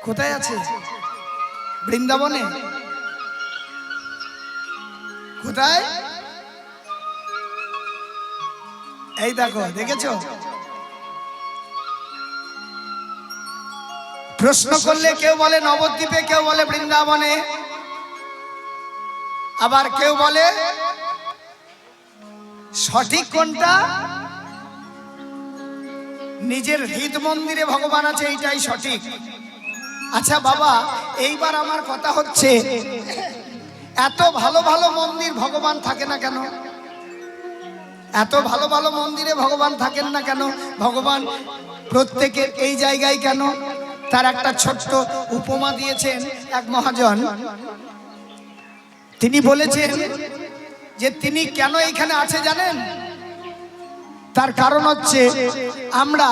কোথায় আছে? বৃন্দাবনে। কোথায়? এই দেখো, দেখেছো? প্রশ্ন করলে কেউ বলে নবদ্বীপে, কেউ বলে বৃন্দাবনে, আবার কেউ বলে সঠিক কোনটা? নিজের হৃদ মন্দিরে ভগবান আছে, এইটাই সঠিক। আচ্ছা বাবা, এইবার আমার কথা হচ্ছে, এত ভালো ভালো মন্দির ভগবান থাকে না কেন? এত ভালো ভালো মন্দিরে ভগবান থাকেন না কেন? ভগবান প্রত্যেকের এই জায়গায় কেন? তার একটা ছোট্ট উপমা দিয়েছেন এক মহাজন। তিনি বলেছেন যে তিনি কেন এখানে আছে জানেন? তার কারণ হচ্ছে, আমরা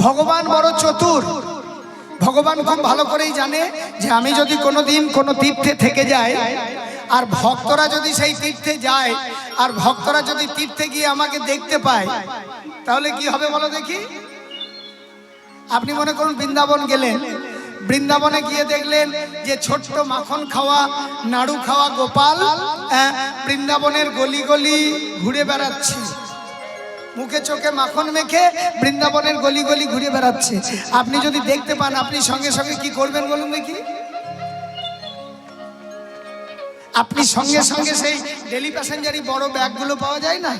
ভগবান বড় চতুর। ভগবান খুব ভালো করেই জানে যে আমি যদি কোনোদিন কোনো তীর্থে থেকে যাই, আর ভক্তরা যদি সেই তীর্থে যায়, আর ভক্তরা যদি তীর্থে গিয়ে আমাকে দেখতে পায়, তাহলে কি হবে বলো দেখি? আপনি মনে করুন বৃন্দাবন গেলেন, বৃন্দাবনে গিয়ে দেখলেন যে ছোট্ট মাখন খাওয়া, নাড়ু খাওয়া গোপাল বৃন্দাবনের গলি গলি ঘুরে বেড়াচ্ছে, মুখে চোখে মাখন মেখে বৃন্দাবনের গলি গলি ঘুরে বেড়াচ্ছে। আপনি যদি দেখতে পান, আপনি সঙ্গে সঙ্গে কি করবেন বলুন দেখি? আপনি সঙ্গে সঙ্গে সেই ডেলি প্যাসেঞ্জারি বড় ব্যাগগুলো পাওয়া যায় না,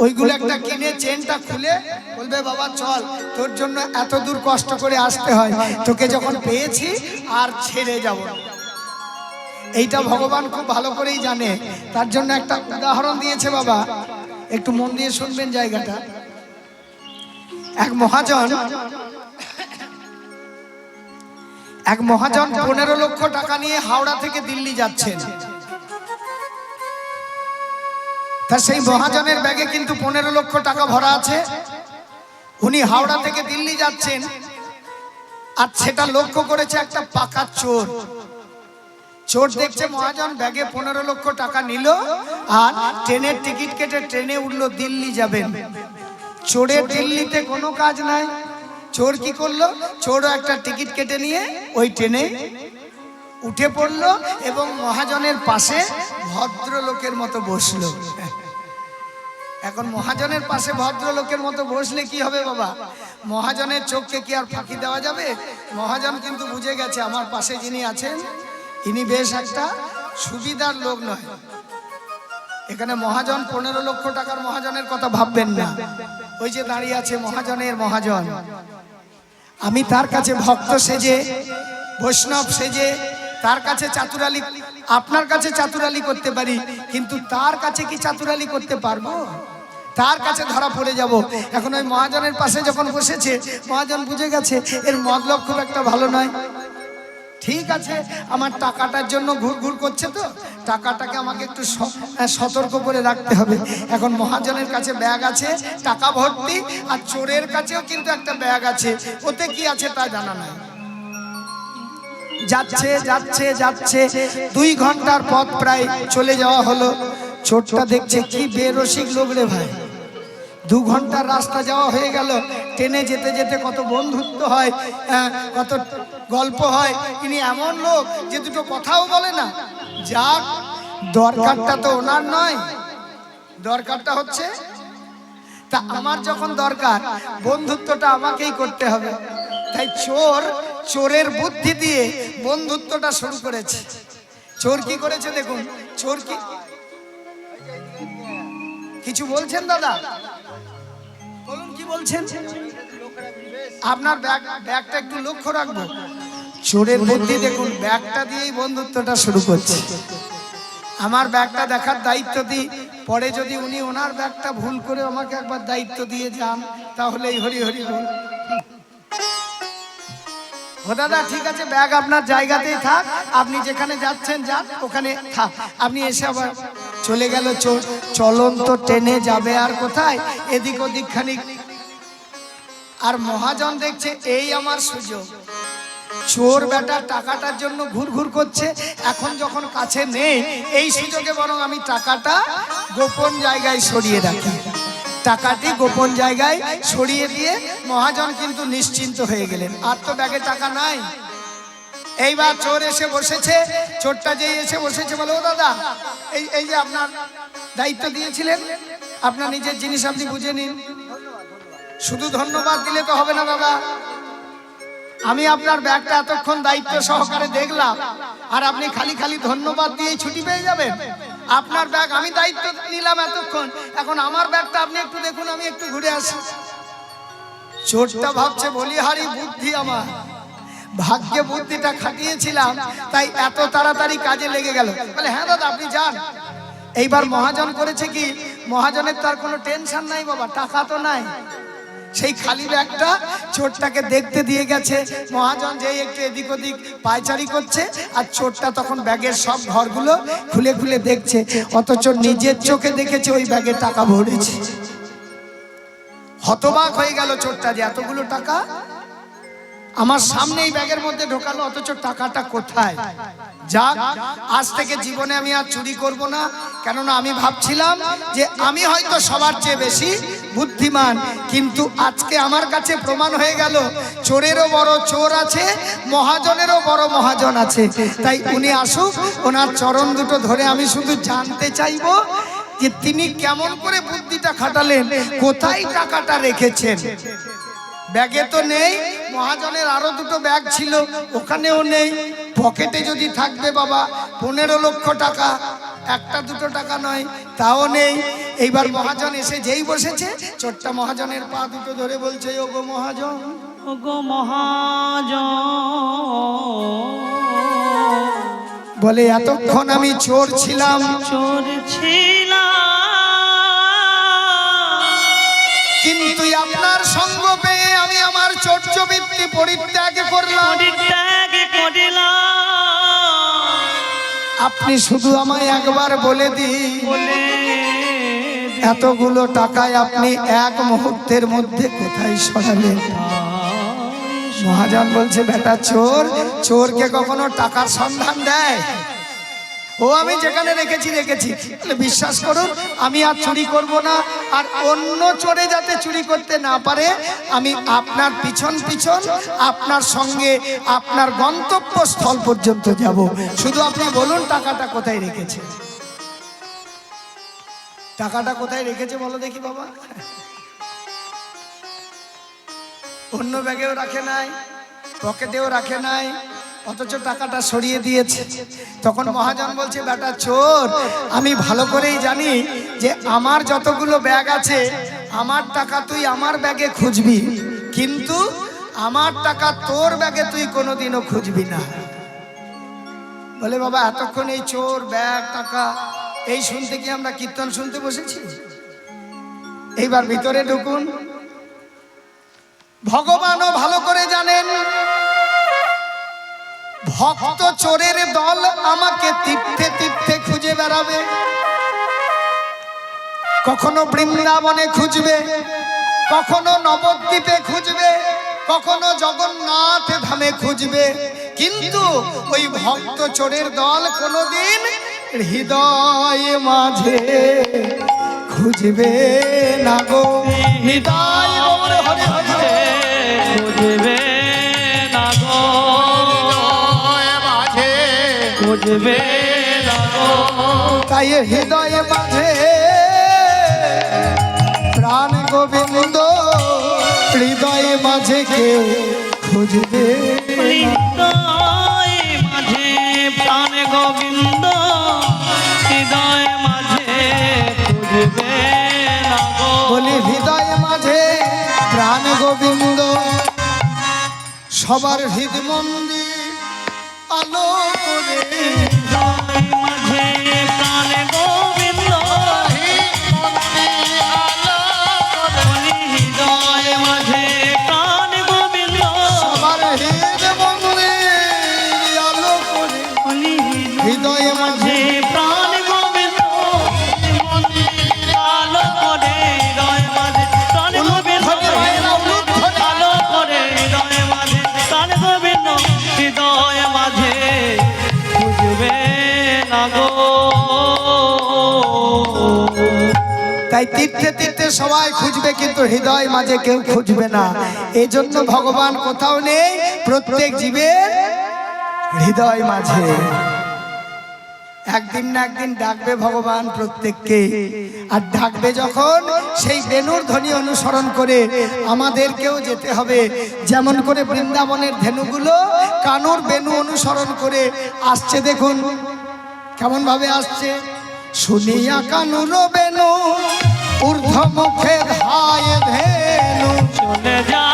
ওইগুলো একটা কিনে চেনটা খুলে বলবে, বাবা চল, তোর জন্য এত দূর কষ্ট করে আসতে হয়, তোকে যখন পেয়েছি আর ছেড়ে যাব। এইটা ভগবান খুব ভালো করেই জানে। তার জন্য একটা উদাহরণ দিয়েছে বাবা, একটু মন দিয়ে শুনবেন জায়গাটা। এক মহাজন 15 লক্ষ টাকা নিয়ে হাওড়া থেকে দিল্লি যাচ্ছেন। তার সেই মহাজনের ব্যাগে কিন্তু 15 লক্ষ টাকা ভরা আছে। উনি হাওড়া থেকে দিল্লি যাচ্ছেন, আর সেটা লক্ষ্য করেছে একটা পাকা চোর। চোর দেখছে মহাজন ব্যাগে 15 লক্ষ টাকা নিল, আর ট্রেনের টিকিট কেটে ট্রেনে উঠলো, দিল্লি যাবেন। চোরের দিল্লিতে কোনো কাজ নাই। চোর কি করলো? চোরও একটা টিকিট কেটে নিয়ে ওই ট্রেনে উঠে পড়লো, এবং মহাজনের পাশে ভদ্রলোকের মতো বসলো। এখন মহাজনের পাশে ভদ্রলোকের মতো বসলে কি হবে বাবা? মহাজনের চোখকে কি আর ফাঁকি দেওয়া যাবে? মহাজন কিন্তু বুঝে গেছে, আমার পাশে যিনি আছেন ইনি বেশ একটা সুবিধার লোক নয়। এখানে মহাজন 15 লক্ষ টাকার মহাজনের কথা ভাববেন না। ওই যে দাঁড়িয়ে আছে মহাজনের মহাজন, আমি তার কাছে ভক্ত সেজে, বৈষ্ণব সেজে তার কাছে চাতুরালি, আপনার কাছে চাতুরালি করতে পারি, কিন্তু তার কাছে কি চাতুরালি করতে পারবো? তার কাছে ধরা পড়ে যাব। এখন ওই মহাজনের পাশে যখন বসেছে, মহাজন বুঝে গেছে এর মতলব খুব একটা ভালো নয়। ঠিক আছে, আমার টাকাটার জন্য ঘুরঘুর করছে, তো টাকাটাকে আমাকে একটু সতর্ক করে রাখতে হবে। এখন মহাজনের কাছে ব্যাগ আছে টাকা ভর্তি, আর চোরের কাছেও কিন্তু একটা ব্যাগ আছে, ওতে কি আছে তা জানা নাই। যাচ্ছে যাচ্ছে যাচ্ছে 2 ঘন্টার পথ প্রায় চলে যাওয়া হলো। চোরটা দেখছে কি বেরসিক লোক রে ভাই, 2 ঘন্টার রাস্তা যাওয়া হয়ে গেল। ট্রেনে যেতে যেতে কত বন্ধুত্ব হয়, কত গল্প হয়। ইনি এমন লোক যে দুটো কথাও বলে না। যার দরকারটা তো ওনার নয়, দরকারটা হচ্ছে তা আমার। যখন দরকার, বন্ধুত্বটা আমাকেই করতে হবে। তাই চোরের বুদ্ধি দিয়ে বন্ধুত্বটা শুরু করেছে। চোর কি করেছে দেখুন, চোর কি কিছু বলছেন দাদা? বলুন কি বলছেন? আপনার ব্যাগটা একটু লক্ষ্য রাখবো। চোরের বুদ্ধি দেখুন, ব্যাগটা দিয়েই বন্ধুত্বটা শুরু করছে। আমার ব্যাগটা দেখার দায়িত্ব দিই, পরে যদি উনি ওনার ব্যাগটা ভুল করে আমাকে একবার দায়িত্ব দিয়ে যান, তাহলেই হরি হরি বল। ও দাদা ঠিক আছে, ব্যাগ আপনার জায়গাতেই থাক, আপনি যেখানে যাচ্ছেন যান, ওখানে থাক। আপনি এসে আবার চলে গেল চোর। চলন্ত ট্রেনে যাবে আর কোথায়, এদিক ওদিক খানিক। আর মহাজন দেখছে এই আমার সুযোগ। চোর বেটা টাকাটার জন্য ঘুরঘুর করছে, এখন যখন কাছে নেই, এই সুযোগে বরং আমি টাকাটা গোপন জায়গায় সরিয়ে রাখি। টাকাটি গোপন জায়গায় সরিয়ে দিয়ে মহাজন কিন্তু নিশ্চিন্ত হয়ে গেলেন। আর তো ব্যাগে টাকা নাই, এইবার চোর এসে বসেছে, চোরটা যেই এসে বসেছে বলে, ও দাদা, এই যে আপনার দায়িত্ব দিয়েছিলেন, আপনার নিজের জিনিস আপনি বুঝে নিন। শুধু ধন্যবাদ দিলে তো হবে না দাদা, আমি আপনার ব্যাগটা এতক্ষণ দায়িত্ব সহকারে দেখলাম, আর আপনি খালি খালি ধন্যবাদ দিয়ে ছুটি পেয়ে যাবেন? আপনার ব্যাগ আমি দায়িত্ব নিলাম এতক্ষণ, এখন আমার ব্যাগটা আপনি একটু দেখুন, আমি একটু ঘুরে আসি। চোরটা ভাবছে, বলিহারি বুদ্ধি আমার, ভাগ্যে বুদ্ধিটা খাটিয়েছিলাম, তাই এত তাড়াতাড়ি কাজে লেগে গেল। বলে, হ্যাঁ দাদা আপনি যান। এইবার মহাজন করেছে কি, মহাজনের তার কোনো টেনশন নাই বাবা, টাকা তো নাই। সেই খালি ব্যাগটা চোরটাকে দেখতে দিয়ে গেছে। মহাজন যেই একটু এদিক ওদিক পায়চারি করছে, আর চোরটা তখন ব্যাগের সব ঘরগুলো খুলে খুলে দেখছে, অথচ নিজের চোখে দেখেছে ওই ব্যাগে টাকা ভরেছে। হতবাক হয়ে গেল চোরটা, যে এতগুলো টাকা আমার সামনে এই ব্যাগের মধ্যে ঢোকালো, অথচ টাকাটা কোথায়? যাক, আজ থেকে জীবনে আমি আর চুরি করব না, কেননা আমি ভাবছিলাম যে আমি হয়তো সবার চেয়ে বেশি বুদ্ধিমান, কিন্তু আজকে আমার কাছে প্রমাণ হয়ে গেল চোরেরও বড় চোর আছে, মহাজনেরও বড় মহাজন আছে। তাই উনি আসুক, ওনার চরণ দুটো ধরে আমি শুধু জানতে চাইবো যে তিনি কেমন করে বুদ্ধিটা খাটালেন, কোথায় টাকাটা রেখেছেন। ব্যাগে তো নেই, মহাজনের আরো দুটো ব্যাগ ছিল, ওখানেও নেই। পকেটে যদি থাকবে বাবা 15 লক্ষ টাকা, একটা দুটো টাকা নয়, তাও নেই। এইবার মহাজন এসে যেই বসেছে, চোরটা মহাজনের পা দুটো ধরে বলছে, ওগো মহাজন, ওগো মহাজন। বলে, এতক্ষণ আমি চোর ছিলাম, চোর ছিলাম, কিন্তু আপনার সঙ্গ পেয়ে আমি আমার চর্যবৃত্তি পরিত্যাগ করলাম। আপনি শুধু আমায় একবার বলে দিন, এতগুলো টাকায় আপনি এক মুহূর্তের মধ্যে কোথায় সরালেন? মহাজন বলছে, বেটা চোর, চোরকে কখনো টাকার সন্ধান দেয়? ও আমি যেখানে রেখেছি রেখেছি। বিশ্বাস করুন, আমি আর চুরি করব না, আর অন্য চোরে যাতে চুরি করতে না পারে, আমি আপনার পিছন পিছন আপনার সঙ্গে আপনার গন্তব্যস্থল পর্যন্ত যাব। শুধু আপনি বলুন টাকাটা কোথায় রেখেছে। টাকাটা কোথায় রেখেছে বলো দেখি বাবা। অন্য ব্যাগেও রাখে নাই, পকেটেও রাখে নাই, অথচ টাকাটা সরিয়ে দিয়েছে। তখন মহাজন বলছে, বেটা চোর, আমি ভালো করেই জানি যে আমার যতগুলো ব্যাগ আছে, আমার টাকা তুই আমার ব্যাগে খুঁজবি, কিন্তু আমার টাকা তোর ব্যাগে তুই কোনোদিনও খুঁজবি না। বলে, বাবা এতক্ষণ এই চোর, ব্যাগ, টাকা এই শুনতে কি আমরা কীর্তন শুনতে বসেছি? এইবার ভিতরে ঢুকুন। ভগবানও ভালো করে জানেন ভক্ত চোরের দল আমাকে তীর্থে তীর্থে খুঁজে বেড়াবে, কখনো বৃন্দাবনে খুঁজবে, কখনো নবদ্বীপে খুঁজবে, কখনো জগন্নাথ ধামে খুঁজবে, কিন্তু ওই ভক্ত চোরের দল কোনোদিন হৃদয় মাঝে খুঁজবে না গো। হৃদয় হরে হরে খুঁজবে না গো, খুঁজবে না গো। তাই হৃদয় মাঝে প্রাণ গোবিন্দ, হৃদয় মাঝে কেউ খুঁজবে। হৃদয় মাঝে প্রাণ গোবিন্দ, হৃদয় মাঝে খুঁজবে না গো। বলি হৃদয় মাঝে প্রাণ গোবিন্দ, সবার হৃদ মন্দির আলো করে। হৃদয় মাঝে প্রাণ গোবিন্দ, হৃদয় মাঝে প্রাণ গোবিন্দ, সবার হৃদ মন্দির আলো করে। হৃদয় মাঝে প্রাণ গোবিন্দ, আলো করে। হৃদয় মাঝে প্রাণ গোবিন্দ, আলো করে। হৃদয় মাঝে প্রাণ গোবিন্দ, হৃদয় মাঝে খুঁজবে না গো। তাই তীর্থে তীর্থে সবাই খুঁজবে, কিন্তু হৃদয় মাঝে কেউ খুঁজবে না। এই জন্য ভগবান কোথাও নেই, প্রত্যেক জীবের হৃদয় মাঝে একদিন না একদিন ডাকবে ভগবান প্রত্যেককে। আর ডাকবে যখন সেই বেনুর ধ্বনি অনুসরণ করে আমাদেরকেও যেতে হবে। যেমন করে বৃন্দাবনের ধেনুগুলো কানুর বেনু অনুসরণ করে আসছে, দেখুন কেমন ভাবে আসছে। শুনিয়া কানুর বেনু ঊর্ধ্ব মুখে ধায় ধেনু, চলে যা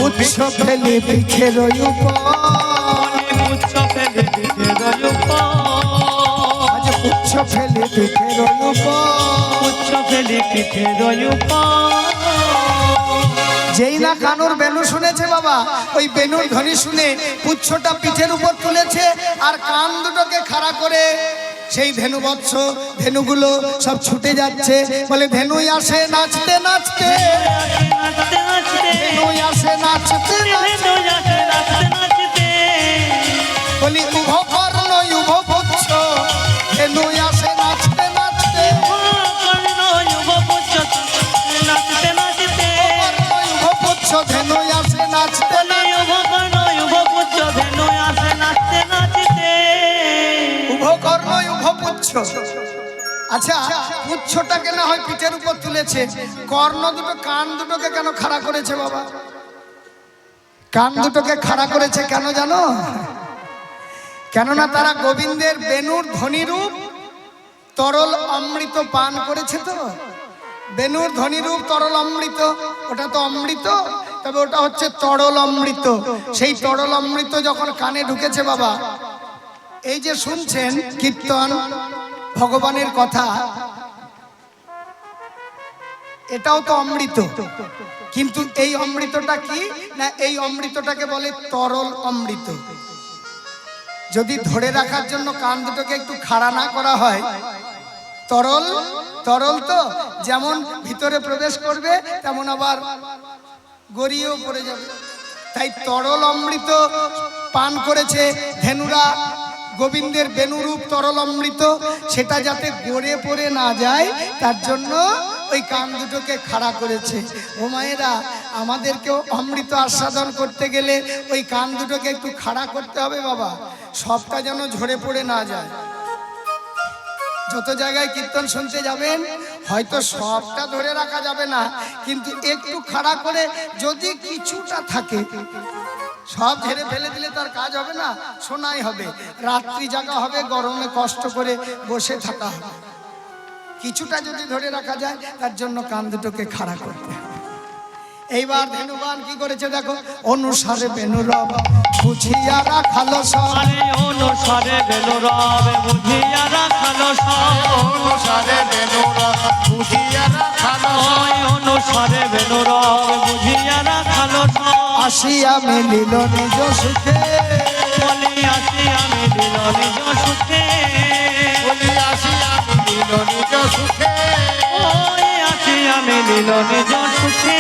উৎস ফেলি পিঠের উপর, উৎস ফেলি পিঠের উপর। যেই না কানুর বেনু শুনেছে বাবা, ওই বেনুর ধ্বনি শুনে পুচ্ছটা পিঠের উপর তুলেছে আর কান দুটোকে খাড়া করে সেই ধেনু বৎস ধেনুগুলো সব ছুটে যাচ্ছে। বলে ধেনুই আসে নাচতে নাচতে, ধেনুই আসে নাচতে নাচতে, বলি উভ কর্ণ উভ পুচ্ছ, ধেনুই আসে নাচতে নাচতে, উভ পুচ্ছ ধেনুই আসে নাচতে আচ্ছা, পুচ্ছটাকে না হয় পিঠের উপর তুলেছে, কর্ণ দুটো কান দুটোকে কেন খাড়া করেছে বাবা? কান দুটোকে খাড়া করেছে কেন জানো? কেননা তারা গোবিন্দের বেনুর ধ্বনিরূপ তরল অমৃত পান করেছে। তো বেনুর ধ্বনিরূপ তরল অমৃত, ওটা তো অমৃত, তবে ওটা হচ্ছে তরল অমৃত। সেই তরল অমৃত যখন কানে ঢুকেছে বাবা, এই যে শুনছেন কীর্তন ভগবানের কথা, এটাও তো অমৃত। কিন্তু এই অমৃতটা কি না, এই অমৃতটাকে বলে তরল অমৃত। যদি ধরে রাখার জন্য কান দুটোকে একটু খাড়া না করা হয়, তরল তরল তো যেমন ভিতরে প্রবেশ করবে তেমন আবার গড়িয়েও পড়ে যাবে। তাই তরল অমৃত পান করেছে ধেনুরা, গোবিন্দের বেনুরূপ তরল অমৃত, সেটা যাতে গড়ে পড়ে না যায় তার জন্য ওই কান দুটোকে খাড়া করেছে। ও মায়েরা, আমাদেরকেও অমৃত আস্বাদন করতে গেলে ওই কান দুটোকে একটু খাড়া করতে হবে বাবা, সবটা যেন ঝরে পড়ে না যায়। যত জায়গায় কীর্তন শুনতে যাবেন হয়তো সবটা ধরে রাখা যাবে না, কিন্তু একটু খাড়া করে যদি কিছুটা থাকে, সব ঝেড়ে ফেলে দিলে তার কাজ হবে না, শোনাই হবে, রাত্রি জাগা হবে, গরমে কষ্ট করে বসে থাকা হবে। কিছুটা যদি ধরে রাখা যায় তার জন্য কান দুটোকে খাড়া করতে হবে। এইবার ধেনুবান কি করেছে দেখো, অনুসারে বেনুরব বুঝিয়া রাখালো সব, অনুসারে বেনুরব বুঝিয়া রাখালো সব, অনুসারে বেনুরব বুঝিয়া রাখালো, অনুসারে বেনুরব বুঝিয়া রাখালো সব। আসিয়া মিলিল নিজ সুখে, বলি আসিয়া মিলিল নিজ সুখে, বলি আসিয়া মিলিল নিজ সুখে, ওই আসিয়া মিলিল নিজ সুখে।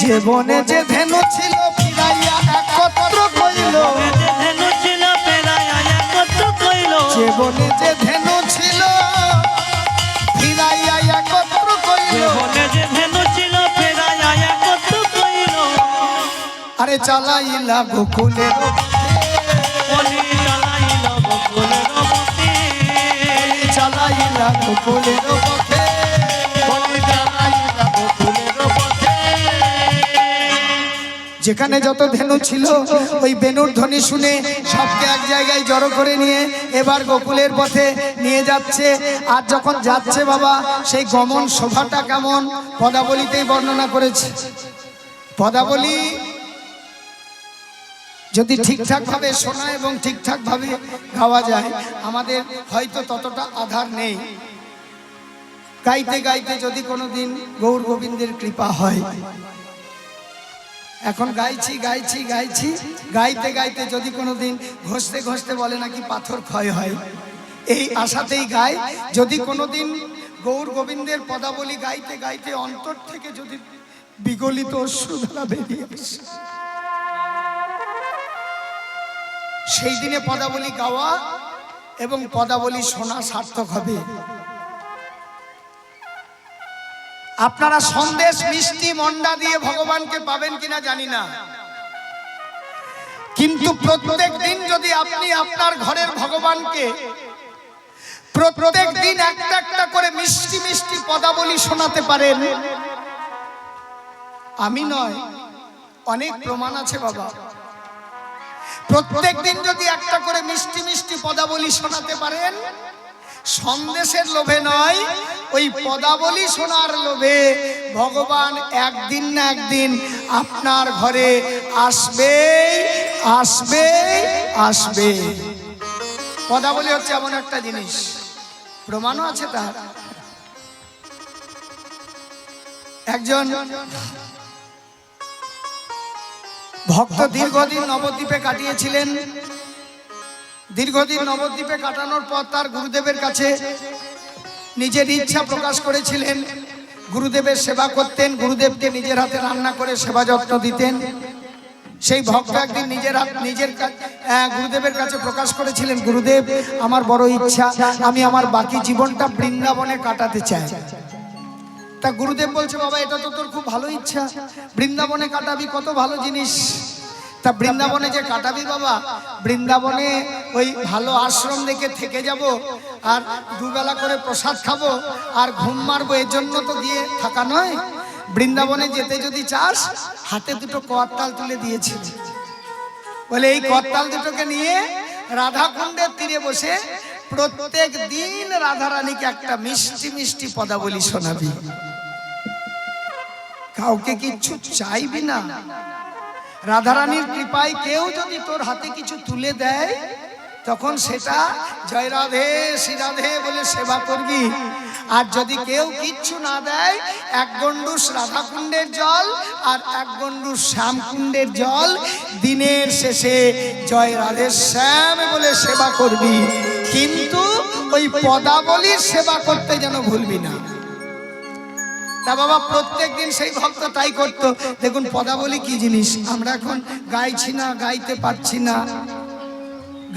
যে বনে যে ধেনু ছিল ফিরাইয়া একত্র কইল, যে ধেনু ছিল ফেরাইয়া একত্র কইল, যে বনে যে ধেনু ছিল ফিরাইয়া একত্র কইল, যে বনে যে ধেনু ছিল ফেরাইয়া একত্র কইল। আরে চালাইলা গোকুলের বলি চালাইল গোকুলের পথে, চালাইলা গোকুলের পথে, বলি চালাইলা গোকুলের পথে। যেখানে যত ধেনু ছিল ওই বেনুর ধ্বনি শুনে সবকে এক জায়গায় জড়ো করে নিয়ে এবার গোকুলের পথে নিয়ে যাচ্ছে। আর যখন যাচ্ছে বাবা, সেই গমন শোভাটা কেমন পদাবলীতেই বর্ণনা করেছে। পদাবলী যদি ঠিকঠাক ভাবে শোনা এবং ঠিকঠাক ভাবে গাওয়া যায়, আমাদের হয়তো ততটা আধার নেই। গাইতে গাইতে যদি কোনোদিন গৌর গোবিন্দের কৃপা হয়, এখন গাইছি গাইছি গাইছি, গাইতে গাইতে যদি কোনোদিন ঘষতে ঘষতে বলে নাকি পাথর ক্ষয় হয়, এই আশাতেই গায়। যদি কোনোদিন গৌর গোবিন্দের পদাবলী গাইতে গাইতে অন্তর থেকে যদি বিগলিত অশ্রুধারা বেরিয়ে আসে, সেই দিনে পদাবলী গাওয়া এবং পদাবলী শোনা সার্থক হবে। আপনারা সন্দেশ মিষ্টি মন্ডা দিয়ে ভগবানকে পাবেন কিনা জানি না, কিন্তু প্রত্যেক দিন যদি আপনি আপনার ঘরের ভগবানকে প্রত্যেক দিন একটা একটা করে মিষ্টি মিষ্টি পদাবলী শোনাতে পারেন, আমি নয়, অনেক প্রমাণ আছে বাবা। প্রত্যেক দিন যদি একটা করে মিষ্টি মিষ্টি পদাবলী শোনাতে পারেন, সন্দেশের লোভে নয়, ওই পদাবলী শোনার লোভে ভগবান একদিন না একদিন আপনার ঘরে আসবে আসবে আসবে। পদাবলী হচ্ছে এমন একটা জিনিস, প্রমাণও আছে তার। একজন ভক্ত দীর্ঘদিন নবদ্বীপে কাটিয়েছিলেন। দীর্ঘদিন নবদ্বীপে কাটানোর পর তার গুরুদেবের কাছে নিজের ইচ্ছা প্রকাশ করেছিলেন, গুরুদেবের সেবা করতেন, গুরুদেবকে নিজের হাতে রান্না করে সেবা যত্ন দিতেন। সেই ভক্ত একদিন নিজের গুরুদেবের কাছে প্রকাশ করেছিলেন, গুরুদেব আমার বড় ইচ্ছা, আমি আমার বাকি জীবনটা বৃন্দাবনে কাটাতে চাই। তা গুরুদেব বলছে, বাবা এটা তো তোর খুব ভালো ইচ্ছা, বৃন্দাবনে কাটাবি, কত ভালো জিনিস। তা বৃন্দাবনে যে কাটাবি বাবা, বৃন্দাবনে ওই ভালো আশ্রম দেখে থেকে যাব, আর দুবেলা করে প্রসাদ খাবো আর ঘুম মারবো, এর জন্য তো গিয়ে থাকা নয়। বৃন্দাবনে যেতে যদি চাস, হাতে দুটো করতাল তুলে দিয়েছিল, বলে এই করতাল দুটোকে নিয়ে রাধাকুণ্ডের তীরে বসে প্রত্যেক দিন রাধারানীকে একটা মিষ্টি মিষ্টি পদাবলী শোনাবি, কাউকে কিচ্ছু চাইবি না। রাধারানীর কৃপায় কেউ যদি তোর হাতে কিছু তুলে দেয়, তখন সেটা জয় রাধে শ্রী রাধে বলে সেবা করবি। আর যদি কেউ কিচ্ছু না দেয়, এক গণ্ডুষ রাধাকুণ্ডের জল আর এক গণ্ডুষ শ্যামকুণ্ডের জল দিনের শেষে জয় রাধে শ্যাম বলে সেবা করবি, কিন্তু ওই পদাবলীর সেবা করতে যেন ভুলবি না। তা বাবা প্রত্যেক দিন সেই ভক্ত তাই করতো। দেখুন পদাবলী কি জিনিস, আমরা এখন গাইছি না, গাইতে পারছি না,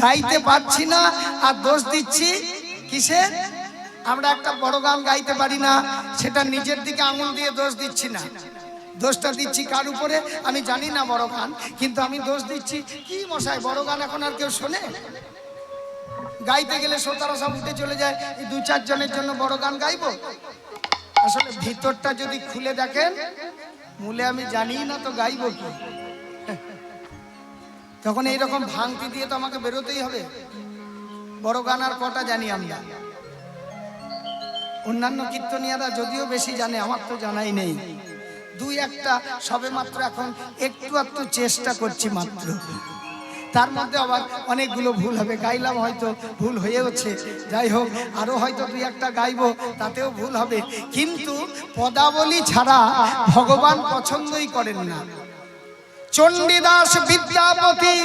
গাইতে পারছি না, আর দোষ দিচ্ছি কিসের? আমরা একটা বড় গান গাইতে পারি না, সেটা নিজের দিকে আঙুল দিয়ে দোষ দিচ্ছি না, দোষটা দিচ্ছি কার উপরে আমি জানি না বড় গান, কিন্তু আমি দোষ দিচ্ছি কি মশাই বড় গান এখন আর কেউ শোনে? গাইতে গেলে শ্রোতারা সব উঠে চলে যায়, এই দু চার জনের জন্য বড় গান গাইবো? আসলে ভিতরটা যদি খুলে দেখেন, মূলে আমি জানি না তো গাইবো কি? তখন এইরকম ভাঙতি দিয়ে তো আমাকে বেরোতেই হবে। বড় গান আর কটা জানি আমরা, অন্যান্য কীর্তনিয়ারা যদিও বেশি জানে, আমার তো জানাই নেই। দুই একটা সবে মাত্র এখন একটু চেষ্টা করছি মাত্র, তার মধ্যে আবার অনেকগুলো ভুল হবে, গাইলাম হয়তো ভুল হয়েওছে, যাই হোক আরো হয়তো দুই একটা গাইবো, তাতেও ভুল হবে। কিন্তু পদাবলী ছাড়া ভগবান পছন্দই করেন না। চণ্ডীদাস বিদ্যাপতি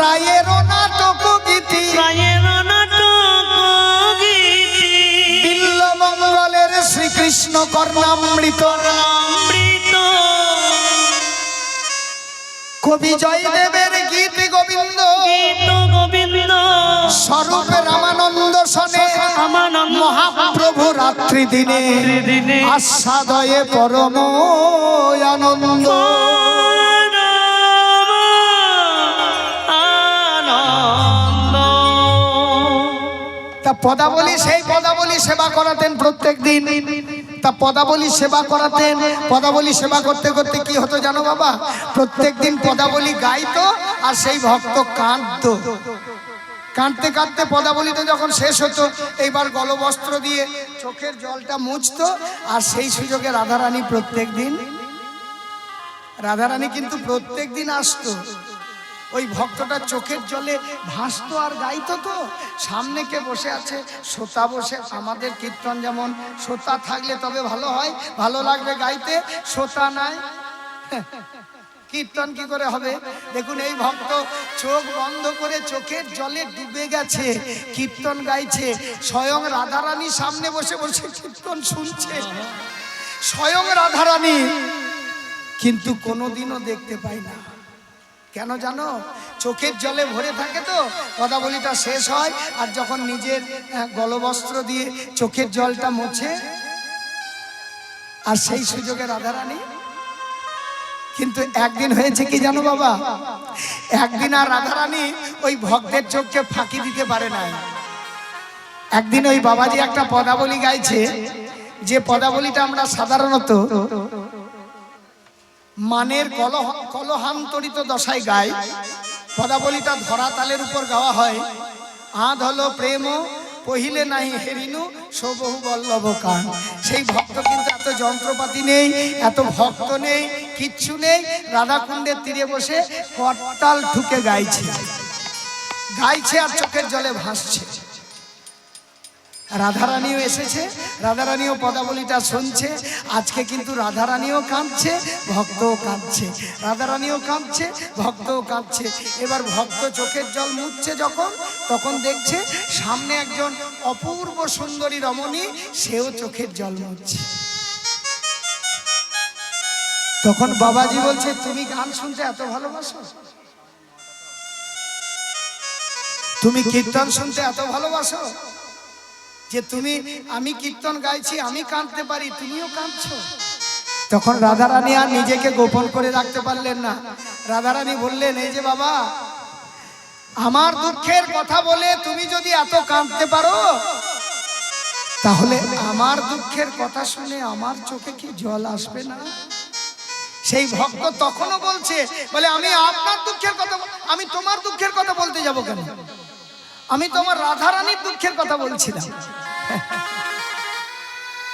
রায়ের নাটক গীতি, বিল্লমঙ্গলের শ্রীকৃষ্ণ কর্ণামৃত, কবি জয়দেবের গীত গোবিন্দ, স্বরূপ রামানন্দ সনে মহাপ্রভু রাত্রি দিনে আস্বাদয়ে পরম আনন্দ। তা পদাবলী, সেই পদাবলী সেবা করাতেন প্রত্যেক দিন। তা পদাবলী সেবা করাতেন, পদাবলী সেবা করতে করতে কি হতো জানো বাবা? প্রত্যেক দিন পদাবলী গাইতো আর সেই ভক্ত কাঁদতো, কাঁদতে কাঁদতে পদাবলীটা যখন শেষ হতো, এইবার গলবস্ত্র দিয়ে চোখের জলটা মুছতো, আর সেই সুযোগে রাধারানী প্রত্যেক দিন, রাধারানী কিন্তু প্রত্যেক দিন আসতো। ওই ভক্তটা চোখের জলে ভাসতো আর গাইতো। তো সামনে কে বসে আছে? শ্রোতা বসে। আমাদের কীর্তন যেমন শ্রোতা থাকলে তবে ভালো হয়, ভালো লাগবে গাইতে, শ্রোতা নাই কীর্তন কি করে হবে? দেখুন এই ভক্ত চোখ বন্ধ করে চোখের জলে ডুবে গেছে, কীর্তন গাইছে। স্বয়ং রাধারানী সামনে বসে বসে কীর্তন শুনছে, স্বয়ং রাধারানী, কিন্তু কোনোদিনও দেখতে পাই না। কেন জানো? চোখের জলে ভরে থাকে। তো পদাবলীটা শেষ হয়, আর যখন নিজের গলবস্ত্র দিয়ে চোখের জলটা মোছে, আর সেই সুযোগে রাধারানী। কিন্তু একদিন হয়েছে কি জানো বাবা, একদিন আর রাধারানী ওই ভক্তের চোখকে ফাঁকি দিতে পারে না। একদিন ওই বাবাজি একটা পদাবলী গাইছে, যে পদাবলীটা আমরা সাধারণত মানের কলহান্তরিত দশায় গাই। পদাবলীটা ধরা তালের উপর গাওয়া হয়। আধ হলো প্রেম পহিলে নাহি হেরিনু সবহু বল্লভ কান। সেই ভক্ত কিন্তু এত যন্ত্রপাতি নেই, এত ভক্ত নেই, কিচ্ছু নেই। রাধাকুণ্ডের তীরে বসে করতাল ঠুকে গাইছে, গাইছে আর চোখের জলে ভাসছে। রাধারানীও এসেছে, রাধারানীও পদাবলীটা শুনছে। আজকে কিন্তু রাধারানীও কাঁদছে, ভক্তও কাঁদছে, রাধারানীও কাঁদছে, ভক্তও কাঁদছে। এবার ভক্ত চোখের জল মুছছে যখন, তখন দেখছে সামনে একজন অপূর্ব সুন্দরী রমণী, সেও চোখের জল মুছছে। তখন বাবাজি বলছে, তুমি গান শুনতে এত ভালোবাসো, তুমি কীর্তন শুনতে এত ভালোবাসো, যে তুমি, আমি কীর্তন গাইছি, আমি কাঁদতে পারি, তুমিও কাঁদছো। তখন রাধারানী আর নিজেকে গোপন করে রাখতে পারলেন না। রাধারানী বললেন, এই যে বাবা, আমার দুঃখের কথা বলে তুমি যদি এত কাঁদতে পারো, তাহলে আমার দুঃখের কথা শুনে আমার চোখে কি জল আসবে না? সেই ভক্ত তখনও বলছে, বলে আমি আপনার দুঃখের কথা, আমি তোমার দুঃখের কথা বলতে যাব কেন? আমি তোমার রাধারানীর দুঃখের কথা বলছিলাম।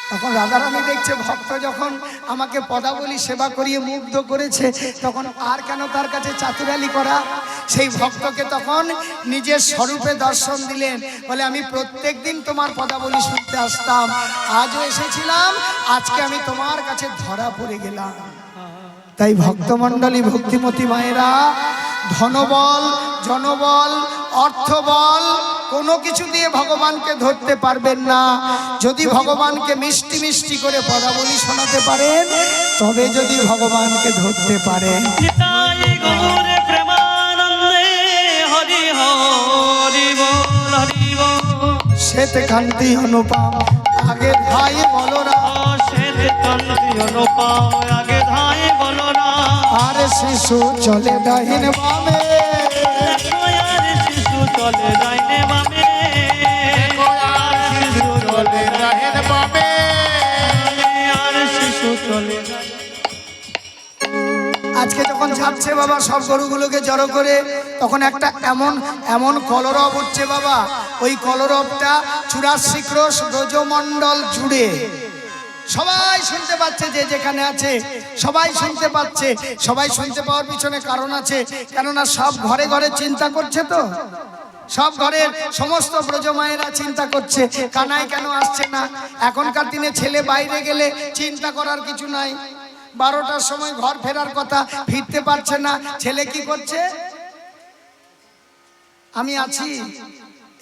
তখন রাধারানী দেখছে ভক্ত যখন আমাকে পদাবলী সেবা করিয়ে মুগ্ধ করেছে, তখন আর কেন তার কাছে চাতুরালি করা? সেই ভক্তকে তখন নিজের স্বরূপে দর্শন দিলেন। বলে, আমি প্রত্যেক দিন তোমার পদাবলী শুনতে আসতাম, আজও এসেছিলাম, আজকে আমি তোমার কাছে ধরা পড়ে গেলাম। তাই ভক্তমণ্ডলী, ভক্তিমতী মায়েরা, ধনবল, জনবল, অর্থবল কোনো কিছু দিয়ে ভগবানকে ধরতে পারবেন না। যদি ভগবানকে মিষ্টি মিষ্টি করে পদাবলী শোনাতে পারেন, তবে যদি ভগবানকে ধরতে পারেন। নিতাই গৌর প্রেমানন্দে হরি হরি বল, হরি বল। শ্বেত কান্তি অনুপম আগে ধাই বলরা, শ্বেত কান্তি অনুপম আগে ধাই বলরা। আর শিশু চলে ডাহিন বামে, আর শিশু চলে ডাইনে বামে, আর শিশু চলে ডাহিন বামে, আর শিশু চলে। আজকে যখন যাচ্ছে বাবা সব গরুগুলোকে জড়ো করে, তখন একটা এমন এমন কলরব উঠছে বাবা। ওই কলরবটা 84 ক্রোশ ব্রজমণ্ডল জুড়ে সবাই শুনতে পাচ্ছে, যে যেখানে আছে সবাই শুনতে পাচ্ছে। সবাই শুনতে পাওয়ার পিছনে কারণ আছে, কেননা সব ঘরে ঘরে চিন্তা করছে। তো সব ঘরের সমস্ত ব্রজমায়েরা চিন্তা করছে, কানাই কেন আসছে না। এখনকার দিনে ছেলে বাইরে গেলে চিন্তা করার কিছু নাই। 12টার সময় ঘর ফেরার কথা, ফিরতে পারছে না, ছেলে কি করছে? আমি আছি,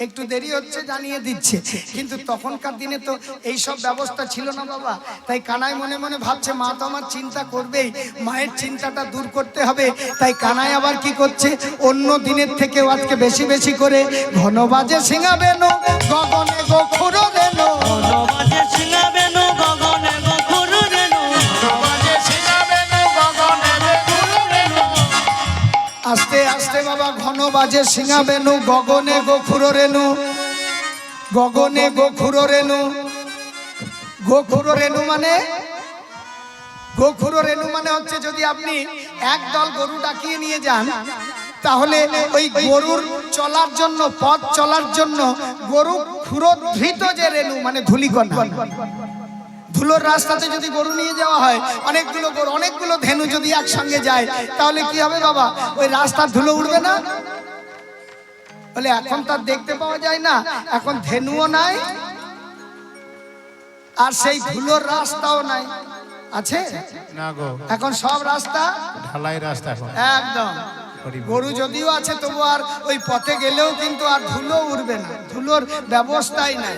একটু দেরি হচ্ছে, জানিয়ে দিচ্ছে। কিন্তু তখনকার দিনে তো এই সব ব্যবস্থা ছিল না বাবা। তাই কানাই মনে মনে ভাবছে, মা তো আমার চিন্তা করবেই, মায়ের চিন্তাটা দূর করতে হবে। তাই কানাই আবার কি করছে, অন্য দিনের থেকেও আজকে বেশি বেশি করে ঘন বাজে সিঙাবেনো গগনে গোখুর রেনো, বাজে সিঙাবেনো গগনে গোখুর রেনো, বাজে সিঙাবেনো গগনে গোখুর রেনো। আস্তে আস্তে বাবা, ঘন বাজে সিঙাবেনু গগনে গোখুর রেণু, গগনে গোখুর রেণু। গোখুর রেণু মানে, গোখুর রেণু মানে হচ্ছে, যদি আপনি একদল গরু ডাকিয়ে নিয়ে যান, তাহলে ওই গরুর চলার জন্য, পথ চলার জন্য গরু ক্ষুরোধৃত যে রেণু, মানে ধূলিকণা, ধুলোর রাস্তাতে যদি গরু নিয়ে যাওয়া হয়, অনেকগুলো গরু, অনেকগুলো ধেনু যদি একসঙ্গে যায়, তাহলে কি হবে বাবা? ওই রাস্তার ধুলো উড়বে না? বলে এখন তার দেখতে পাওয়া যায় না, এখন ধেনুও নাই আর সেই ধুলোর রাস্তাও নাই। আছে না গো, এখন সব রাস্তা ঢালাই রাস্তা এখন। একদম। গরু যদিও আছে তবু আর ওই পথে গেলেও কিন্তু আর ধুলো উড়বে না, ধুলোর ব্যবস্থাই নাই,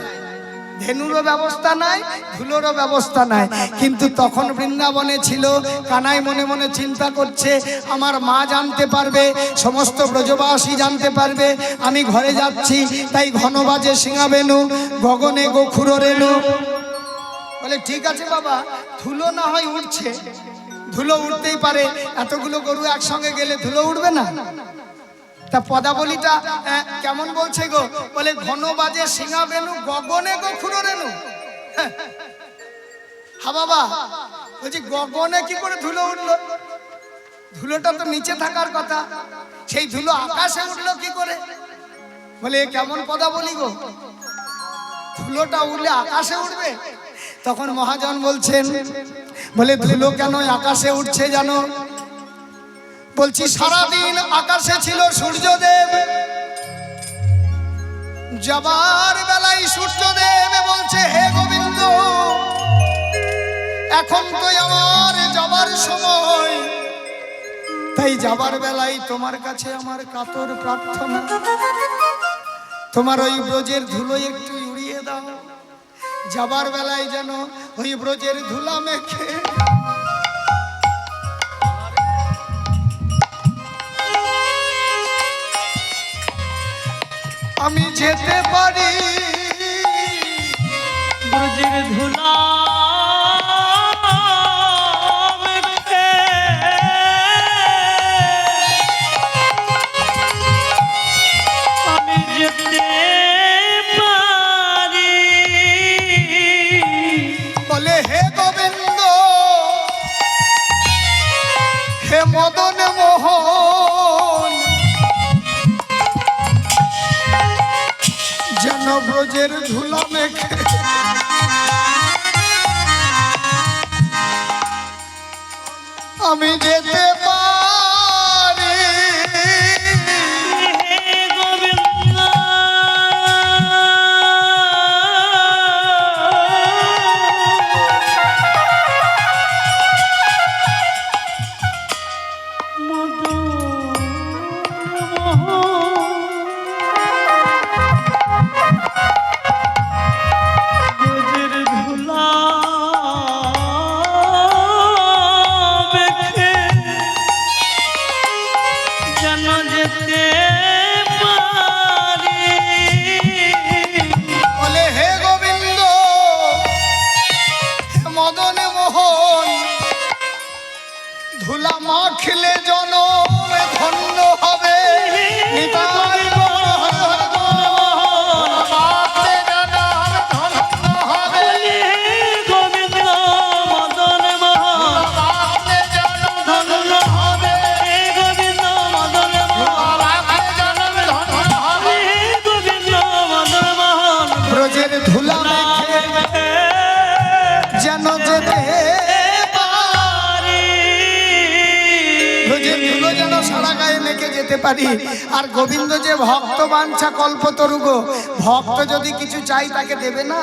ধেনুরও ব্যবস্থা নাই, ধুলোরও ব্যবস্থা নাই। কিন্তু তখন বৃন্দাবনে ছিল, কানাই মনে মনে চিন্তা করছে আমার মা জানতে পারবে, সমস্ত ব্রজবাসী জানতে পারবে আমি ঘরে যাচ্ছি, তাই ঘন বাজে সিংহাবেনু, গগনে গোখুর রেণু। বলে ঠিক আছে বাবা, ধুলো না হয় উঠছে, ধুলো উঠতেই পারে, এতগুলো গরু একসঙ্গে গেলে ধুলো উঠবে না? তা পদাবলীটা কেমন বলছে গো? বলে ঘন বাজে সিংহাবেনু, গগনে গোখুর রেণু। হ্যাঁ বাবা, বলছি গগনে কি করে ধুলো উঠলো? ধুলোটা তো নিচে থাকার কথা, সেই ধুলো আকাশে উঠলো কি করে? বলে কেমন পদাবলী গো, ধুলোটা উঠলে আকাশে উঠবে? তখন মহাজন বলছেন, বলে ধুলো কেন আকাশে উঠছে জানো? বলছি সারাদিন আকাশে ছিল সূর্যদেব, যাবার বেলায় সূর্যদেব বলছে হে গোবিন্দ, এখন তো আমার যাবার সময়, তাই যাবার বেলায় তোমার কাছে আমার কাতর প্রার্থনা, তোমার ওই ব্রজের ধুলো একটু উড়িয়ে দাও, যাবার বেলায় যেন ওই ব্রজের ধুলা মেখে আমি যেতে পারি। ব্রজের ধুলা মেখে আমি যেতে পারি। বলে হে গোবিন্দ, হে মদন মোহন, যেন ব্রজের ধুলা মেখে আমি যেতে পারি। হে গোবিন্দ, ব্রজের ধুলা মেখে যেন যেতে পারি। বলে হে গোবিন্দ, হে মদন মোহন, ধুলা মাখলে জনম ধন্য হবে। নিতাই গৌর হরি হরি বল। মাতে জনম ধন্য হবে, বলি গোবিন্দ মদন মোহন, মাতে জনম ধন্য হবে হে গোবিন্দ মদন মোহন, মাতে জনম ধন্য হবে। হে গোবিন্দ মদন মোহন, ব্রজের ধুলা মেখে যেন যেতে পারি। ব্রজের ধুলো যেন সারা গায়ে মেখে যেতে পারি। আর গোবিন্দ যে ভক্ত বাঞ্ছা কল্পতরু গো, ভক্ত যদি কিছু চাই তাকে দেবে না?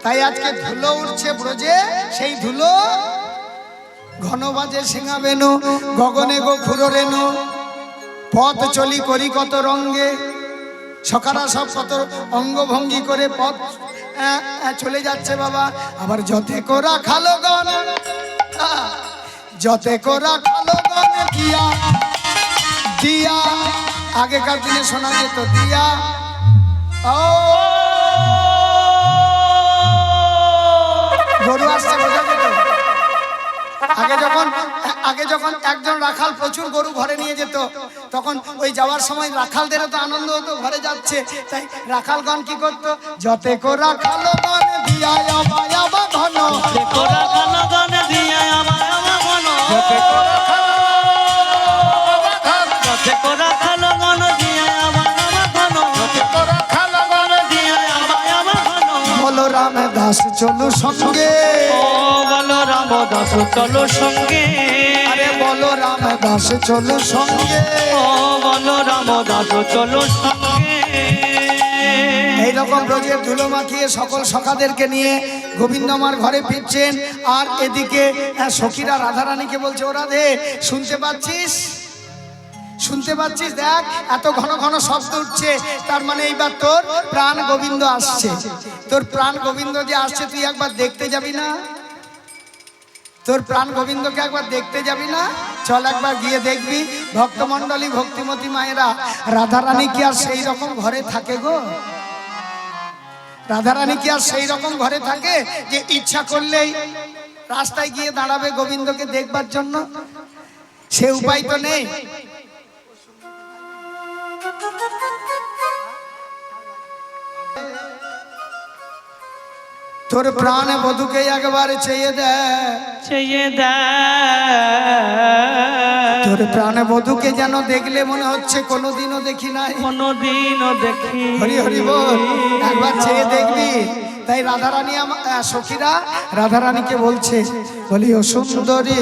তাই আজকে ধুলো উঠছে ব্রজে, সেই ধুলো ঘন বাজে সিংহাবেনু, গগনে গোখুর রেণু। পথ চলি করি কত রঙ্গে, সকারা সব কত অঙ্গভঙ্গি করে পথ চলে যাচ্ছে বাবা। আবার যতে কোরা খালো গন, যতে কোরা খালো গন দিয়া দিয়া, আগেকার দিনে শোনা যেত দিয়া। ও গরু আসছে, বোঝা যেত। আগে যখন একজন রাখাল প্রচুর গরু ঘরে নিয়ে যেত, তখন ওই যাওয়ার সময় রাখালদেরও তো আনন্দ হতো, ঘরে যাচ্ছে, তাই রাখালগণ কি করতো? যতে কো রাখালগণ দিয়া আবা আবা ঘন, কোরা খালো গান দিয়া আমার আমার ঘন, যতে কোরা খালো যতে কোরা খালো গান দিয়া আমার আমার ঘন, যতে কোরা খালো গনে দিয়া আমার আমার ঘন। বলো রামদাস চলো সঙ্গে, ও বলো রামদাস চলো সঙ্গে, আরে বলো রামদাস চলো সঙ্গে। ও বলো রামদাস চলো সঙ্গে। এইরকম রোজের ধুলো মাখিয়ে সকল সখাদেরকে নিয়ে গোবিন্দ আমার ঘরে ফিরছেন। আর এদিকে সখীরা রাধারানীকে বলছে, ও রাধে শুনতে পাচ্ছিস, শুনতে পাচ্ছিস, দেখ এত ঘন ঘন শব্দ উঠছে, তার মানে এইবার তোর প্রাণ গোবিন্দ আসছে। তোর প্রাণ গোবিন্দ যে আসছে তুই একবার দেখতে যাবি না? তোর প্রাণ গোবিন্দকে একবার দেখতে যাবি না? চল একবার গিয়ে দেখবি। ভক্তমণ্ডলী ভক্তিমতী মায়েরা, রাধারানী কি আর সেই রকম ঘরে থাকে গো? রাধারানী কি আর সেই রকম ঘরে থাকে যে ইচ্ছা করলেই রাস্তায় গিয়ে দাঁড়াবে গোবিন্দকে দেখবার জন্য? সে উপায় তো নেই। তোর প্রাণ বধূকে একবার চেয়ে দে, চেয়ে দে, তোর প্রাণ বধূকে যেন দেখলে মনে হচ্ছে কোনোদিনও দেখি নাই, কোনদিনও দেখি। হরি হরি বল, একবার চেয়ে দেখবি। তাই রাধারানী সখীরা রাধারানীকে বলছে, বলি ও সুন্দরী,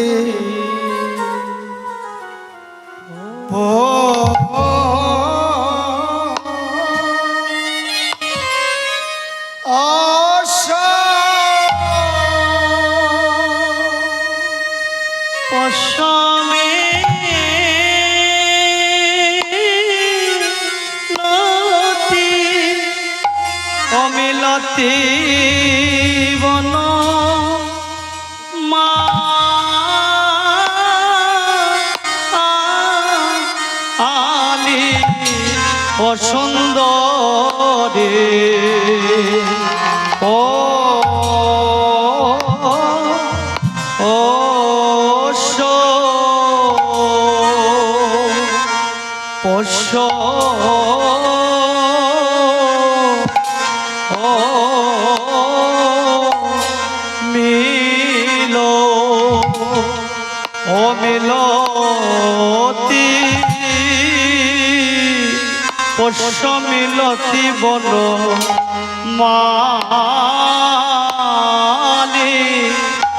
পশমে লতি অমিলতি বন মা আলি ও সুন্দরী, ও ও পোষ ও মিলো, ও মিলতি পোষ মিলতি বন মালি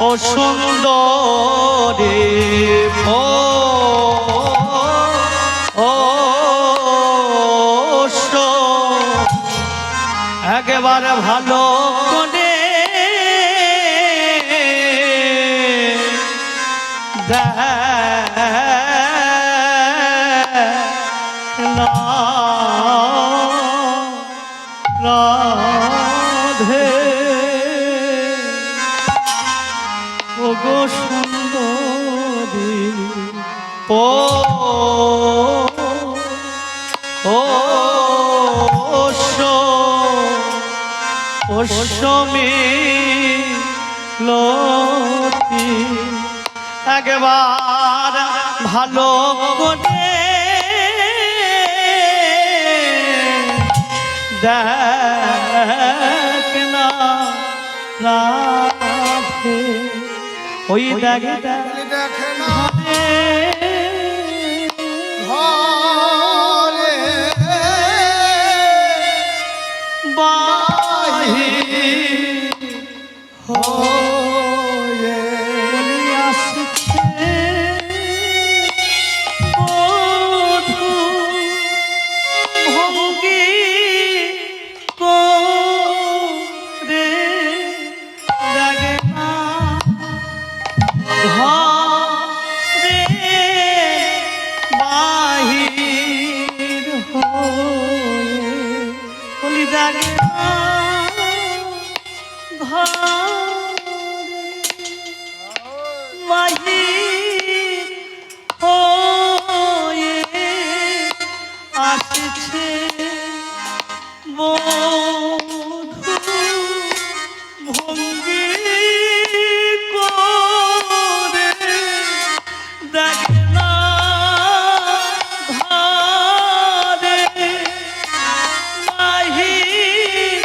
ও সুন্দরী, একেবারে ভালো করে দেখ না রাধে, ও গো সুন্দরী, ও পশমে লতি, একবার ভালো করে দেখ না রাধে, ওই দেখ দেখে না ঘরে ঘরে বাহির হয়ে আসছে বধূ ভঙ্গি করে, লাগে না ঘরে বাহির হয়ে, বলি লাগে না বাহির হয়ে আসছে বধূ ভঙ্গি করে, দেখে না ঘরে বাহির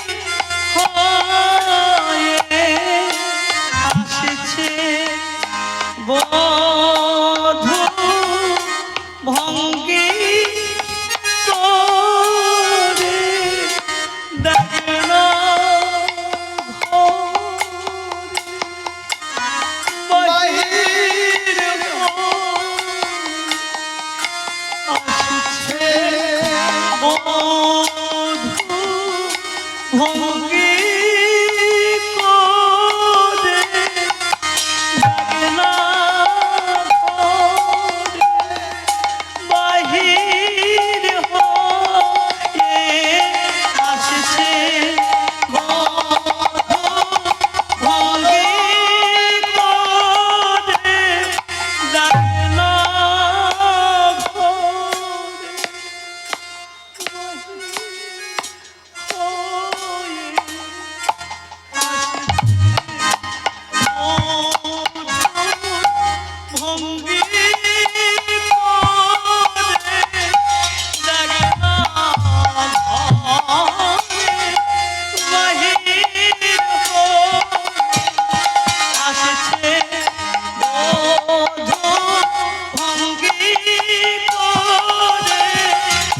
হয়ে ভঙ্গি করে লাগে না বাহির হয়ে আসছে ভঙ্গি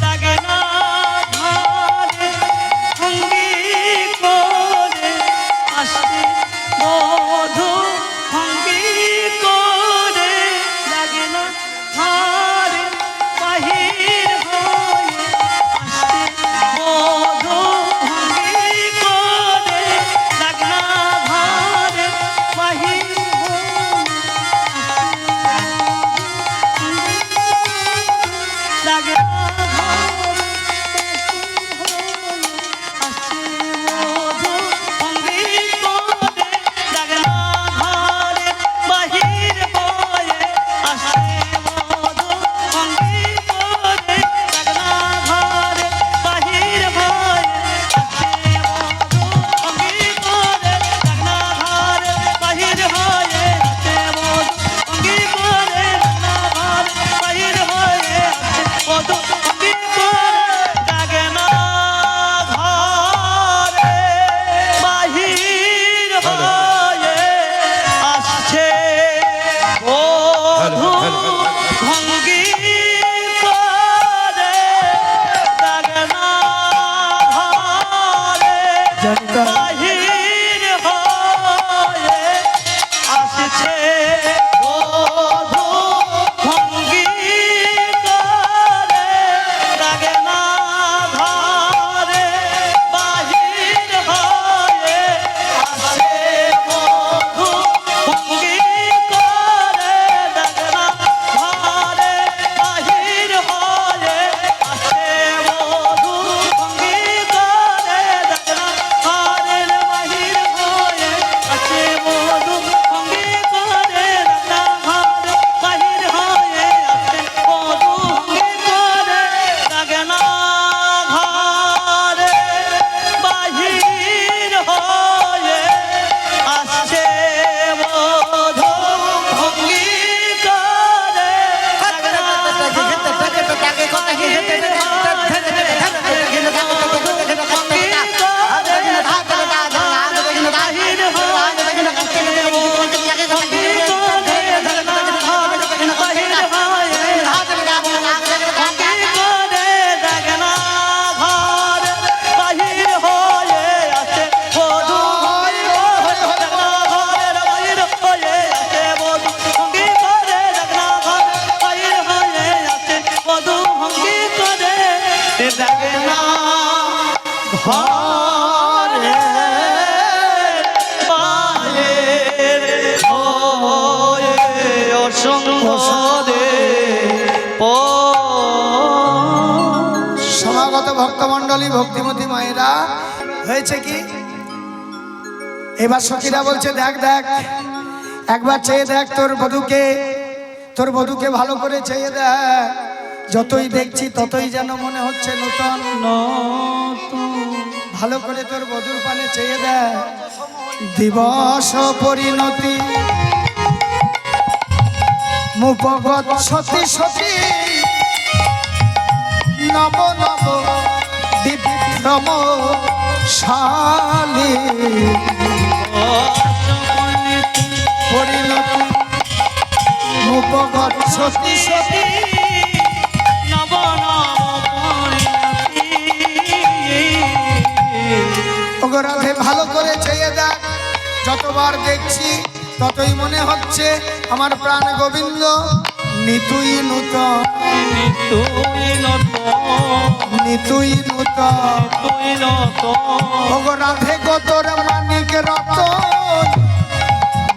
করে লাগে না ভঙ্গি সমাগত ভক্তমণ্ডলী ভক্তিমতী মায়েরা হয়েছে কি এবার সখীরা বলছে দেখ দেখ একবার চেয়ে দেখ তোর বধূকে ভালো করে চেয়ে দেখ যতই দেখছি ততই যেন মনে হচ্ছে নতুন ভালো করে তোর বধূর পানে চেয়ে দেখ দিবস পরিণতি মুপগত সতী সতী নব নব বিভ্রম শালী পরিণতি মুপগত সতী সতী রাধে ভালো করে চেয়ে দেখ যতবার দেখছি ততই মনে হচ্ছে আমার প্রাণ গোবিন্দ নিতুই নূতন তুই নতুন নিতুই নূতন তুই নতুন ওগো রাধে গো তোর মানিক রতন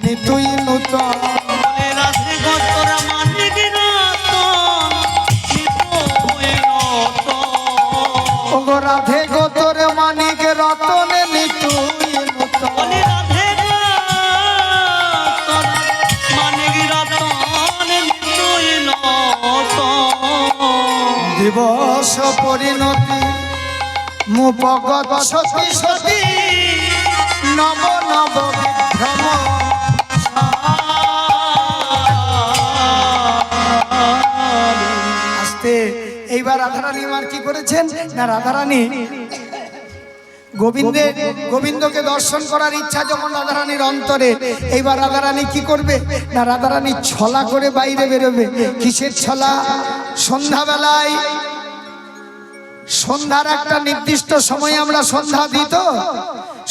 নিতুই নূতন বলে রাধে গো তোর মানিক রতন তুই নতুন ওগো রাধে গো তোর মানিক রতন নিতুই নূতন বলে রাধে গো তোর মানিক রতন তুই নতুন দিবস পরিণতি মুপগত সতী সতী নব নব বিভ্রম আস্তে এইবার রাধারানী আমার কি করেছেন না রাধারানী গোবিন্দকে দর্শন করার ইচ্ছা যখন রাধারানীর অন্তরে, এইবার রাধারানী কি করবে না রাধারানী ছলা করে বাইরে বেরোবে। কিসের ছলা? সন্ধ্যাবেলায় সন্ধ্যার একটা নির্দিষ্ট সময় আমরা সন্ধ্যা দিই, তো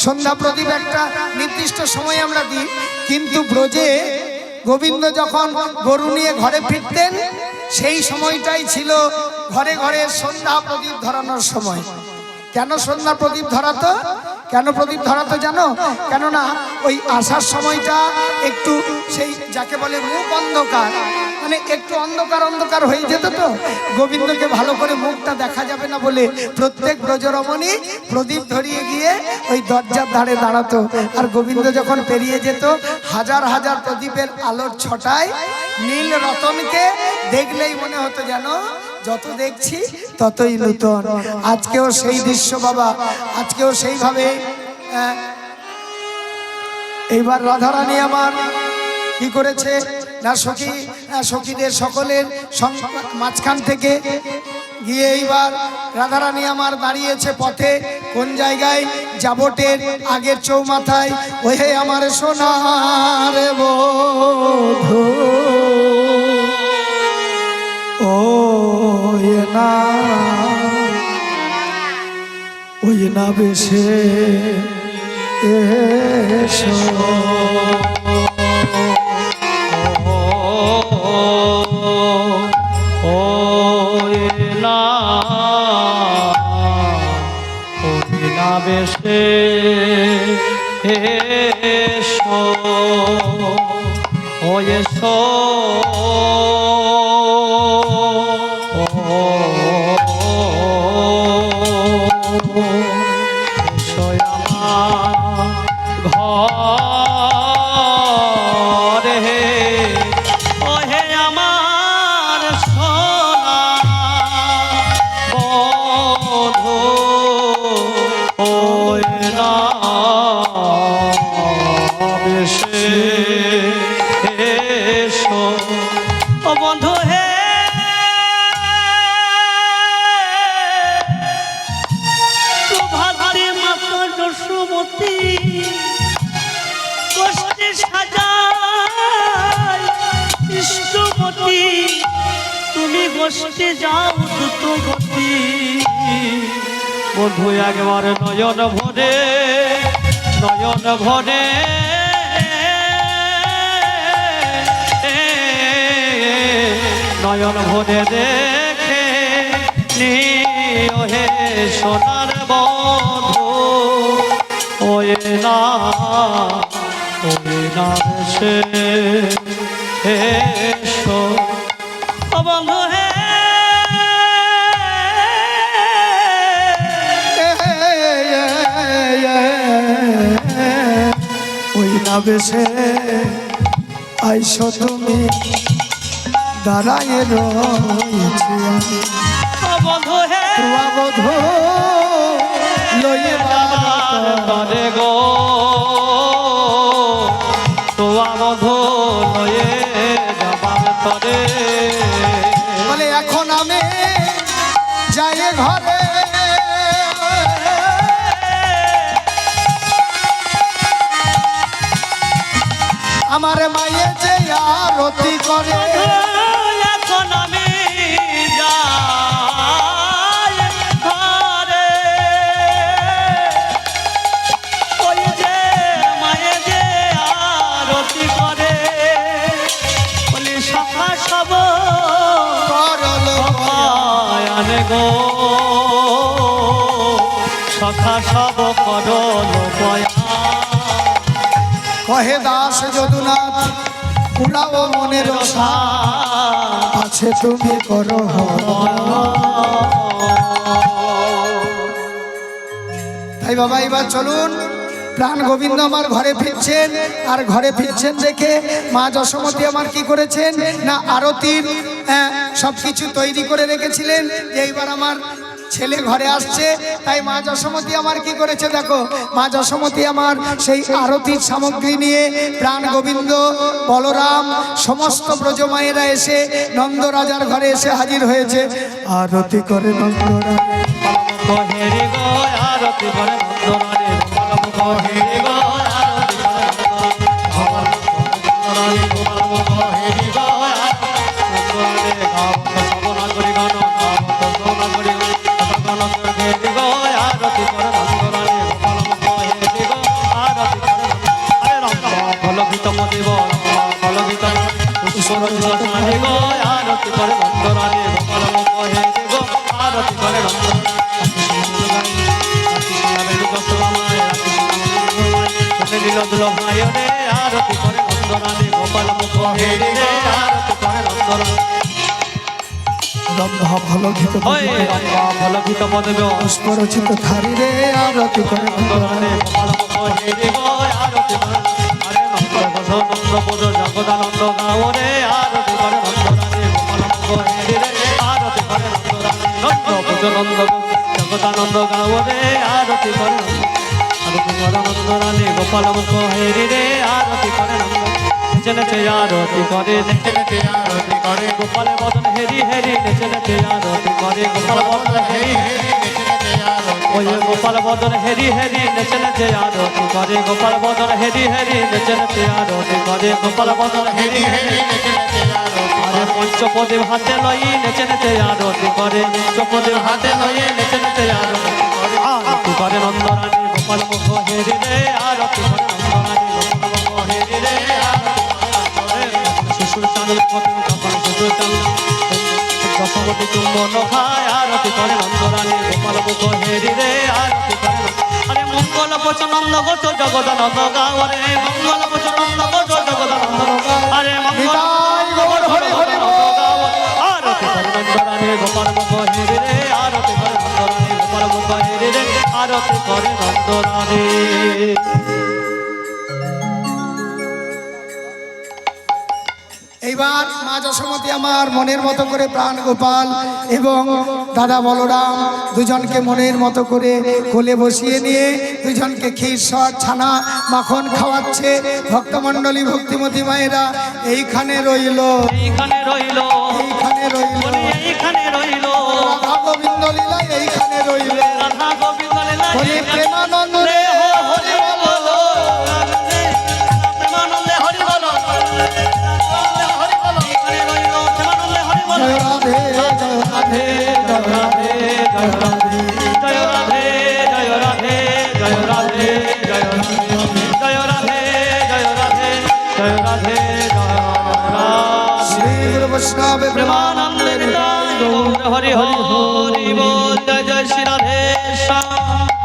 সন্ধ্যা প্রদীপ একটা নির্দিষ্ট সময় আমরা দিই, কিন্তু ব্রজে গোবিন্দ যখন গরু নিয়ে ঘরে ফিরতেন সেই সময়টাই ছিল ঘরে ঘরে সন্ধ্যা প্রদীপ ধরানোর সময়। কেন সন্ধ্যা প্রদীপ ধরাতো? কেন প্রদীপ ধরাতো জানো? কেননা ওই আসার সময়টা একটু সেই যাকে বলে মুখ অন্ধকার, মানে একটু অন্ধকার অন্ধকার হয়ে যেত, তো গোবিন্দকে ভালো করে মুখটা দেখা যাবে না বলে প্রত্যেক ব্রজরমণী প্রদীপ ধরিয়ে গিয়ে ওই দরজার ধারে দাঁড়াতো। আর গোবিন্দ যখন পেরিয়ে যেত হাজার হাজার প্রদীপের আলোর ছটায় নীল রতনকে দেখলেই মনে হতো যেন যত দেখছি ততই নূতন। আজকেও সেই দৃশ্য বাবা, আজকেও সেইভাবে এইবার রাধারানী আমার কি করেছে না সখীদের সকলের মাঝখান থেকে গিয়ে এইবার রাধারানী আমার দাঁড়িয়েছে পথে, কোন জায়গায়? জাবটের আগের চৌমাথায়। ওহে আমার সোনার বধূ ও না ওই না বেশে এসো বেশে এসো ও এসো এসো আমার ঘরে ওহে আমার সোনা বধূ বেশে এসো ও বন্ধু হে ভারি মাত্র দস্যুমতি গোষ্ঠী সাজায় ইষ্টমতি, তুমি গোষ্ঠী যাও দ্রুত গতি। বন্ধু একবার নয়ন ভরে নয়ন ভরে নয়ন ভরে দেখে নিও হে সোনার বন্ধু ওয়ে না সে এসো ও বন্ধু হে ওই না বেশে আইসো তুমি দাঁড়ায় রয়েছি আমি বন্ধু হে বধূ লইয়ে তরে গো তোয়া বধূ লয়ে যাবার তরে বলে এখন আমি যাই ঘরে আমার মায়ে যে আরতি করে এখন আমি যাই ঘরে ওই যে মায়ে যে আরতি করে বলি সখা সব গো সখা সব করো লোপয়া কহে দাস যদুনাথ উড়াও মনের আশা আছে তুমি করো তাই বাবা এবার চলুন প্রাণ গোবিন্দ আমার ঘরে ফিরছেন আর ঘরে ফিরছেন দেখে মা যশোমতী আমার কি করেছেন না আরতির সবকিছু তৈরি করে রেখেছিলেন যে এইবার আমার ছেলে ঘরে আসছে তাই মা যশোমতী আমার কি করেছে দেখো মা যশোমতী আমার সেই আরতির সামগ্রী নিয়ে প্রাণ গোবিন্দ বলরাম সমস্ত ব্রজমায়েরা এসে নন্দ রাজার ঘরে এসে হাজির হয়েছে আরতি করে নন্দরা হেরি গো আরতি করে নন্দরানী হেরি গো আরতি করে নন্দরানী হেরি গো নন্দরানী গাও সবনা করি গান সবনা করি গান হেরি গো আরতি করে নন্দরানী হেরি গো আরতি করে আরে রাম ভালো গীত মদিব ভালো গীত পুষ্পর নন্দরানী গো আরতি করে নন্দরানী হেরি গো আরতি করে নন্দরানী আরতি করে নন্দরানী গোপাল মুখ হেরি রে আরতি করে নন্দরানী রম্ভা ভালো গীত ভালো গীত পদবে পুষ্পরচিত ধারি রে আরতি করে নন্দরানী গোপাল মুখ হেরি গো আরতি করে আরে নন্দ ঘোষ নন্দ পদ জগদানন্দ গাও রে আরতি করে নন্দরানী গোপাল মুখ হেরি রে আরতি করে নন্দরানী নন্দ পদ নন্দ জগদানন্দ গাও রে আরতি করে আরতি করে নন্দরানী গোপাল মুখ হেরি রে আরতি করে নেচে নেচে আরতি করে নেচে নেচে আরতি করে গোপাল বদন হেরি হেরি নেচে নেচে আরতি করে গোপাল বদন হেরি হেরি নেচে নেচে আরতি ওই গোপাল বদন হেরি হেরি নেচে নেচে আরতি করে গোপাল বদন হেরি হেরি নেচে নেচে আরতি করে গোপাল বদন হেরি হেরি নেচে নেচে আরতি আরে পঞ্চপদে হাতে লই নেচে নেচে আরতি করে পঞ্চপদে হাতে লই নেচে নেচে আরতি করে আরতি করে নন্দরানী গোপাল মুখ হেরি রে আরতি করে নন্দরানী গোপাল মুখ হেরি রে শিশুর চাঁদল কত কপাল শিশুর চাঁদল দশমতি চুম্বন খায় আরতি করে নন্দরানী গোপাল মুখ হেরি রে আরতি করে আরে মঙ্গল বচনন্দ গোচ জগদানন্দ গাও রে মঙ্গল বচনন্দ গোচ জগদানন্দ আরে মঙ্গল হরি হরি আরতি করে নন্দরানী গোপাল মুখ হেরি রে আরতি করে নন্দরানী গোপাল মুখ হেরি রে আরতি করে নন্দরানী এইবার মা যশোমতী আমার মনের মতো করে প্রাণ গোপাল এবং দাদা বলরাম দুজনকে মনের মতো করে কোলে বসিয়ে নিয়ে দুজনকে ক্ষীর সর ছানা মাখন খাওয়াচ্ছে ভক্তমণ্ডলী ভক্তিমতী মায়েরা এইখানে রইল এইখানে রইল এইখানে রইল এইখানে রইল রাধা গোবিন্দ লীলা এইখানে রইল রাধা গোবিন্দ লীলা হরি প্রেমানন্দ রে হরি বল প্রেমানন্দে হরি বল এইখানে রইল প্রেমানন্দে হরি বল জয় রাধে জয় রাধে জয় রাধে জয় রাধে জয় রাধে জয় রাধে জয় রাধে জয় রাধে জয় রাধে জয় রাধে জয় রাধে শ্রী গুরু বৈষ্ণব প্রেমানন্দে হরি হরি হরি বল জয় জয় শ্রী রাধে শ্যাম